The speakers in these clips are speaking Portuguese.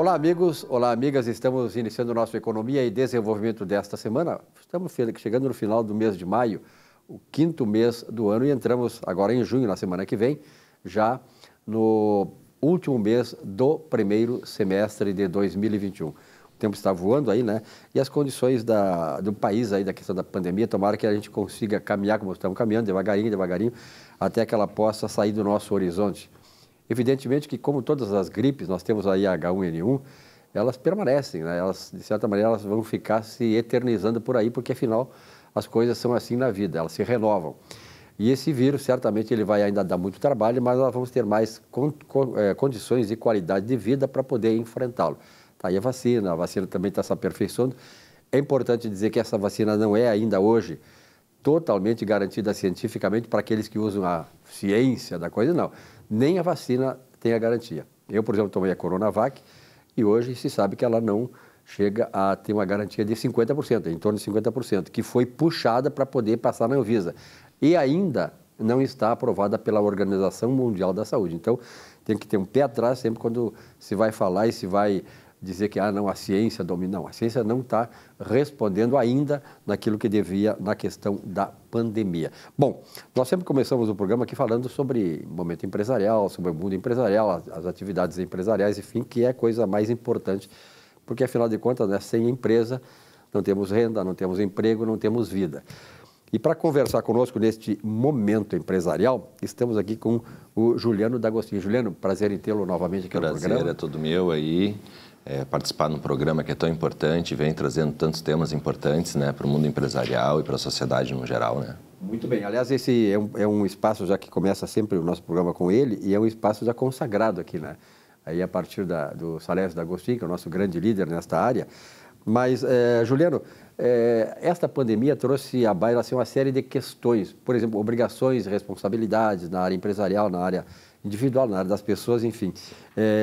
Olá, amigos. Olá, amigas. Estamos iniciando o nosso Economia e Desenvolvimento desta semana. Estamos chegando no final do mês de maio, o 5º mês do ano, e entramos agora em junho, na semana que vem, já no último mês do primeiro semestre de 2021. O tempo está voando aí, né? E as condições do país aí, da questão da pandemia, tomara que a gente consiga caminhar como estamos caminhando, devagarinho, até que ela possa sair do nosso horizonte. Evidentemente que, como todas as gripes, nós temos aí a H1N1, elas permanecem, né? Elas, de certa maneira, elas vão ficar se eternizando por aí, porque, afinal, as coisas são assim na vida, elas se renovam. E esse vírus, certamente, ele vai ainda dar muito trabalho, mas nós vamos ter mais condições e qualidade de vida para poder enfrentá-lo. Está aí a vacina também está se aperfeiçoando. É importante dizer que essa vacina não é ainda hoje totalmente garantida cientificamente para aqueles que usam a ciência da coisa, não. Nem a vacina tem a garantia. Eu, por exemplo, tomei a Coronavac e hoje se sabe que ela não chega a ter uma garantia de 50%, em torno de 50%, que foi puxada para poder passar na Anvisa. E ainda não está aprovada pela Organização Mundial da Saúde. Então, tem que ter um pé atrás sempre quando se vai falar e se vai dizer que não, a ciência domina. Não, a ciência não está respondendo ainda naquilo que devia na questão da pandemia. Bom, nós sempre começamos o programa aqui falando sobre momento empresarial, sobre o mundo empresarial, as atividades empresariais, enfim, que é a coisa mais importante, porque afinal de contas, né, sem empresa não temos renda, não temos emprego, não temos vida. E para conversar conosco neste momento empresarial, estamos aqui com o Juliano D'Agostinho. Juliano, prazer em tê-lo novamente aqui no programa. Prazer é todo meu aí. Participar num programa que é tão importante, vem trazendo tantos temas importantes, né, para o mundo empresarial e para a sociedade no geral, né? Muito bem. Aliás, esse é um espaço já que começa sempre o nosso programa com ele e é um espaço já consagrado aqui, né? Aí a partir do Salésio D'Agostinho, que é o nosso grande líder nesta área. Mas, Juliano, esta pandemia trouxe à baila assim, uma série de questões, por exemplo, obrigações, responsabilidades na área empresarial, na área individual, na área das pessoas, enfim.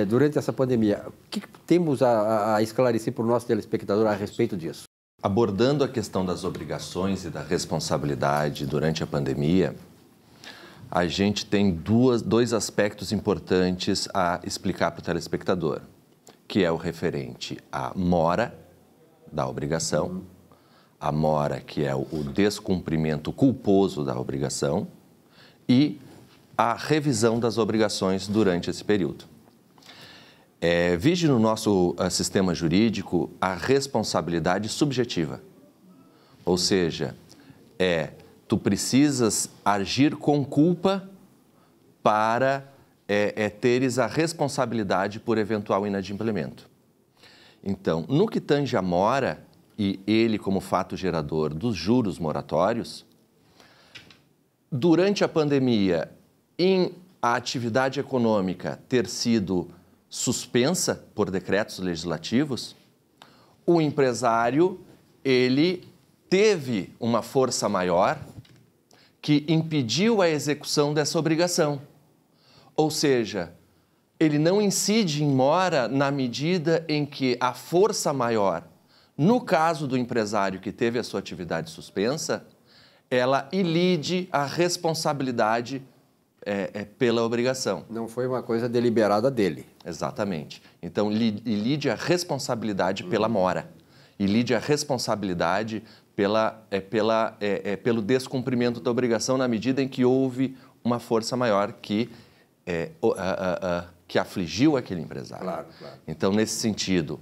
Durante essa pandemia, o que temos a esclarecer para o nosso telespectador a respeito disso? Abordando a questão das obrigações e da responsabilidade durante a pandemia, a gente tem dois aspectos importantes a explicar para o telespectador, que é o referente à mora da obrigação, a mora, que é o descumprimento culposo da obrigação, e a revisão das obrigações durante esse período. Vige no nosso sistema jurídico a responsabilidade subjetiva, ou seja, tu precisas agir com culpa para teres a responsabilidade por eventual inadimplemento. Então, no que tange a mora, e ele como fato gerador dos juros moratórios, durante a pandemia, em a atividade econômica ter sido suspensa por decretos legislativos, o empresário, ele teve uma força maior que impediu a execução dessa obrigação. Ou seja, ele não incide em mora na medida em que a força maior, no caso do empresário que teve a sua atividade suspensa, ela ilide a responsabilidade pela obrigação. Não foi uma coisa deliberada dele. Exatamente. Então, ilide a responsabilidade pela mora, ilide a responsabilidade pelo descumprimento da obrigação na medida em que houve uma força maior que afligiu aquele empresário. Claro. Então, nesse sentido,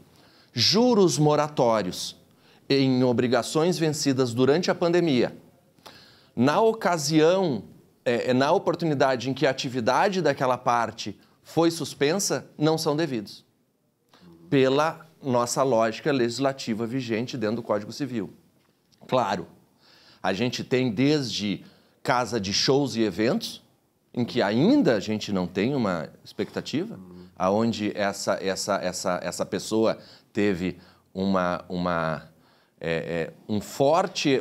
juros moratórios em obrigações vencidas durante a pandemia, na ocasião, na oportunidade em que a atividade daquela parte foi suspensa, não são devidos, pela nossa lógica legislativa vigente dentro do Código Civil. Claro, a gente tem desde casa de shows e eventos, em que ainda a gente não tem uma expectativa, aonde essa pessoa teve um forte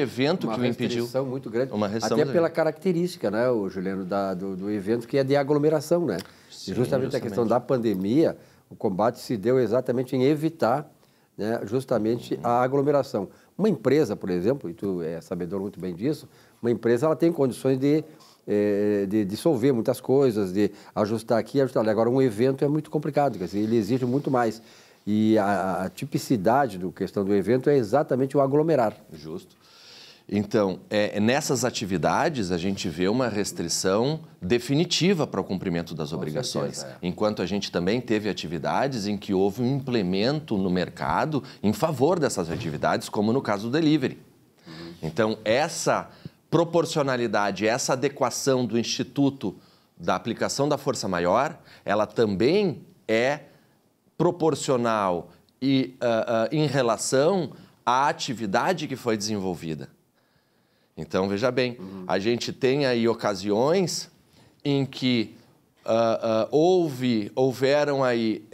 evento que o impediu. Uma restrição muito grande, uma restrição até muito pela grande. característica, né, o Juliano, do evento, que é de aglomeração, né? Sim, e justamente a questão da pandemia, o combate se deu exatamente em evitar, né, justamente a aglomeração. Uma empresa, por exemplo, e tu é sabedor muito bem disso, uma empresa ela tem condições de de dissolver muitas coisas, de ajustar aqui, ajustar ali. Agora, um evento é muito complicado, quer dizer, ele exige muito mais. E a tipicidade da questão do evento é exatamente o aglomerar. Justo. Então, nessas atividades, a gente vê uma restrição definitiva para o cumprimento das obrigações. Certeza, Enquanto a gente também teve atividades em que houve um implemento no mercado em favor dessas atividades, como no caso do delivery. Então, essa proporcionalidade, essa adequação do Instituto da aplicação da força maior, ela também é proporcional e em relação à atividade que foi desenvolvida. Então, veja bem, a gente tem aí ocasiões em que houveram aí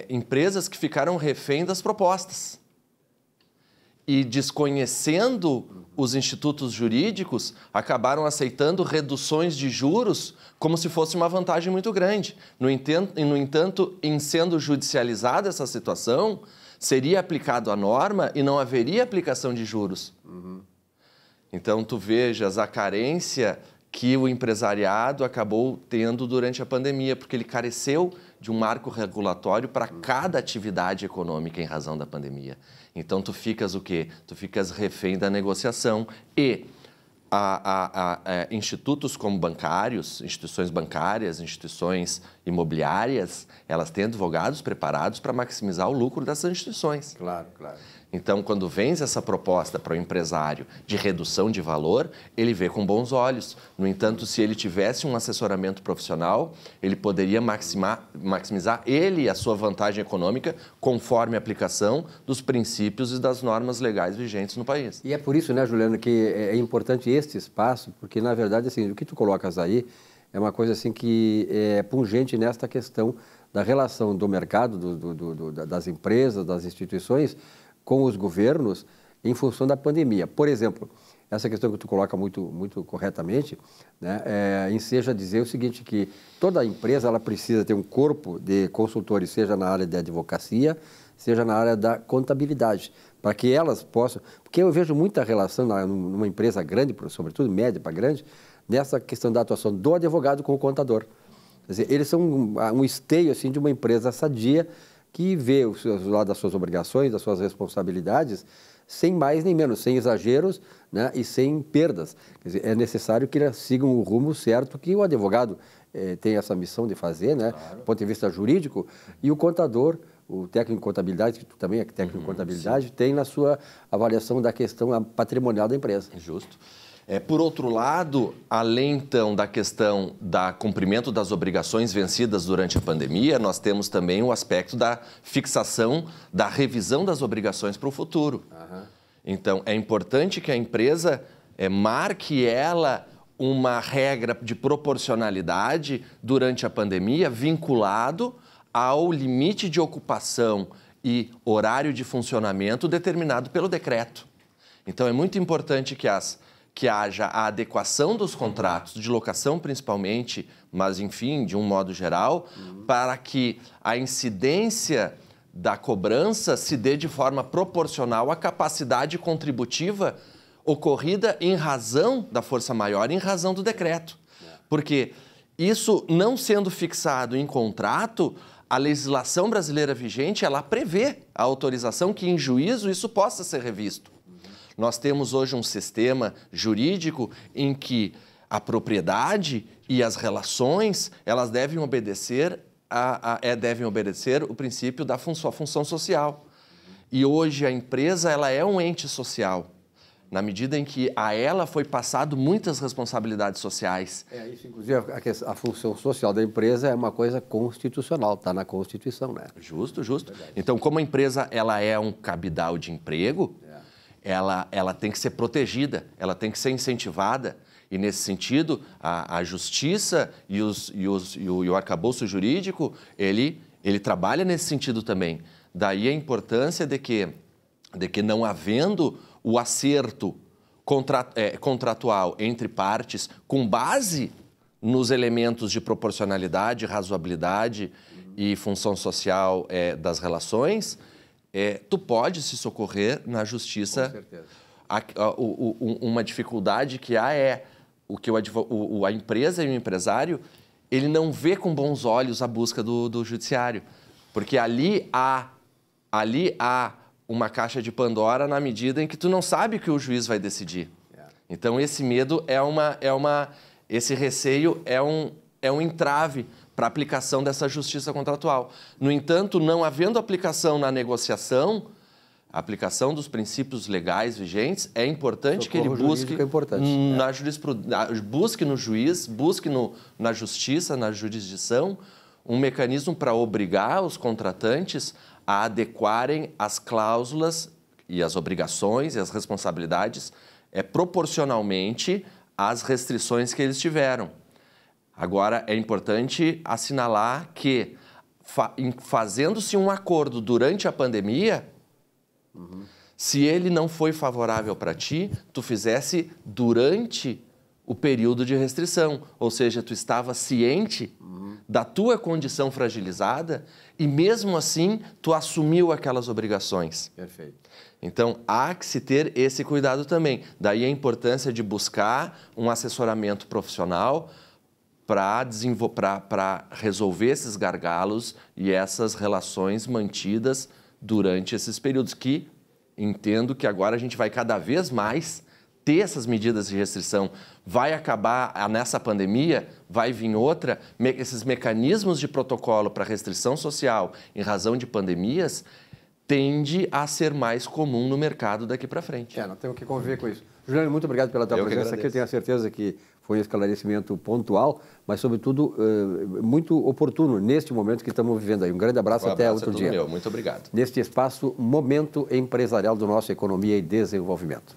empresas que ficaram refém das propostas. E desconhecendo os institutos jurídicos, acabaram aceitando reduções de juros como se fosse uma vantagem muito grande. No entanto, em sendo judicializada essa situação, seria aplicado a norma e não haveria aplicação de juros. Então, tu vejas a carência que o empresariado acabou tendo durante a pandemia, porque ele careceu de um marco regulatório para cada atividade econômica em razão da pandemia. Então, tu ficas o quê? Tu ficas refém da negociação e institutos como bancários, instituições bancárias, instituições imobiliárias, elas têm advogados preparados para maximizar o lucro dessas instituições. Claro, claro. Então, quando vens essa proposta para o empresário de redução de valor, ele vê com bons olhos. No entanto, se ele tivesse um assessoramento profissional, ele poderia maximizar ele e a sua vantagem econômica conforme a aplicação dos princípios e das normas legais vigentes no país. E é por isso, né, Juliano, que é importante este espaço, porque, na verdade, assim, o que tu colocas aí é uma coisa assim que é pungente nesta questão da relação do mercado, das empresas, das instituições, com os governos em função da pandemia. Por exemplo, essa questão que tu coloca muito corretamente, né, enseja dizer o seguinte, que toda empresa ela precisa ter um corpo de consultores, seja na área de advocacia, seja na área da contabilidade, para que elas possam... Porque eu vejo muita relação numa empresa grande, sobretudo média para grande, nessa questão da atuação do advogado com o contador. Quer dizer, eles são um esteio assim, de uma empresa sadia, que vê o lado das suas obrigações, das suas responsabilidades, sem mais nem menos, sem exageros, né, e sem perdas. Quer dizer, é necessário que eles sigam o rumo certo que o advogado tem essa missão de fazer, né, claro, do ponto de vista jurídico, e o contador, o técnico de contabilidade, que tu também é técnico de contabilidade, sim, tem na sua avaliação da questão patrimonial da empresa. Justo. Por outro lado, além então da questão do cumprimento das obrigações vencidas durante a pandemia, nós temos também o aspecto da fixação, da revisão das obrigações para o futuro. Então, é importante que a empresa marque ela uma regra de proporcionalidade durante a pandemia, vinculado ao limite de ocupação e horário de funcionamento determinado pelo decreto. Então, é muito importante que haja a adequação dos contratos, de locação principalmente, mas, enfim, de um modo geral, para que a incidência da cobrança se dê de forma proporcional à capacidade contributiva ocorrida em razão da força maior, em razão do decreto. Porque isso não sendo fixado em contrato, a legislação brasileira vigente, ela prevê a autorização que, em juízo, isso possa ser revisto. Nós temos hoje um sistema jurídico em que a propriedade e as relações, elas devem obedecer o princípio da função social. E hoje a empresa, ela é um ente social, na medida em que a ela foi passado muitas responsabilidades sociais. Isso, inclusive, a função social da empresa é uma coisa constitucional, está na Constituição, né? Justo, justo. Então, como a empresa, ela é um cabidal de emprego, ela tem que ser protegida, ela tem que ser incentivada. E, nesse sentido, a justiça e o arcabouço jurídico, ele trabalha nesse sentido também. Daí a importância de que não havendo o acerto contratual entre partes com base nos elementos de proporcionalidade, razoabilidade e função social das relações, tu pode se socorrer na justiça. Com certeza. Uma dificuldade que há o que a empresa e o empresário, ele não vê com bons olhos a busca do judiciário, porque ali há uma caixa de Pandora na medida em que tu não sabe o que o juiz vai decidir. Então, esse medo esse receio é um entrave para a aplicação dessa justiça contratual. No entanto, não havendo aplicação na negociação, a aplicação dos princípios legais vigentes, é importante que ele busque busque no juiz, busque na justiça, na jurisdição, um mecanismo para obrigar os contratantes a adequarem as cláusulas e as obrigações e as responsabilidades proporcionalmente às restrições que eles tiveram. Agora, é importante assinalar que, fazendo-se um acordo durante a pandemia, se ele não foi favorável para ti, tu fizesse durante o período de restrição, ou seja, tu estava ciente da tua condição fragilizada e mesmo assim tu assumiu aquelas obrigações. Perfeito. Então, há que se ter esse cuidado também. Daí a importância de buscar um assessoramento profissional para resolver esses gargalos e essas relações mantidas durante esses períodos, que entendo que agora a gente vai cada vez mais ter essas medidas de restrição. Vai acabar nessa pandemia, vai vir outra, esses mecanismos de protocolo para restrição social em razão de pandemias tende a ser mais comum no mercado daqui para frente. Nós temos que conviver com isso. Juliano, muito obrigado pela tua presença aqui. Eu tenho a certeza que foi um esclarecimento pontual, mas, sobretudo, muito oportuno neste momento que estamos vivendo aí. Um grande abraço, até outro dia. Muito obrigado. Neste espaço, Momento Empresarial do nosso Economia e Desenvolvimento.